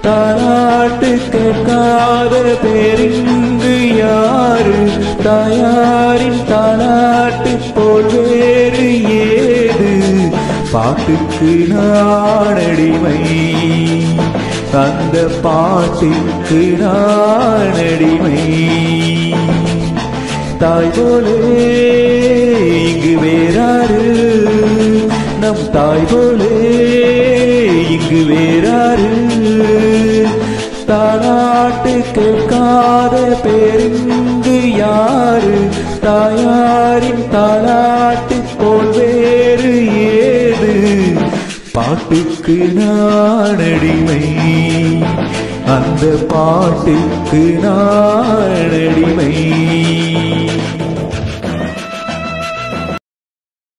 தாலாட்டு கேட்காத பேரிங்கு யாரு? தாயாரின் தாலாட்டு போல் வேறு ஏது? பாட்டுக்கு நான் அடிமை, அந்த பாட்டுக்கு நான் அடிமை. தாய் போலே இங்கு வேறாரு? நம் தாய் போலே இங்கு வேறாரு? தாலாட்டு கேட்காத பேரிங்கு யாரு? தாயாரின் தாலாட்டு போல் வேறு ஏது? பாட்டுக்கு நான் அடிமை, அந்த பாட்டுக்கு நான் அடிமை.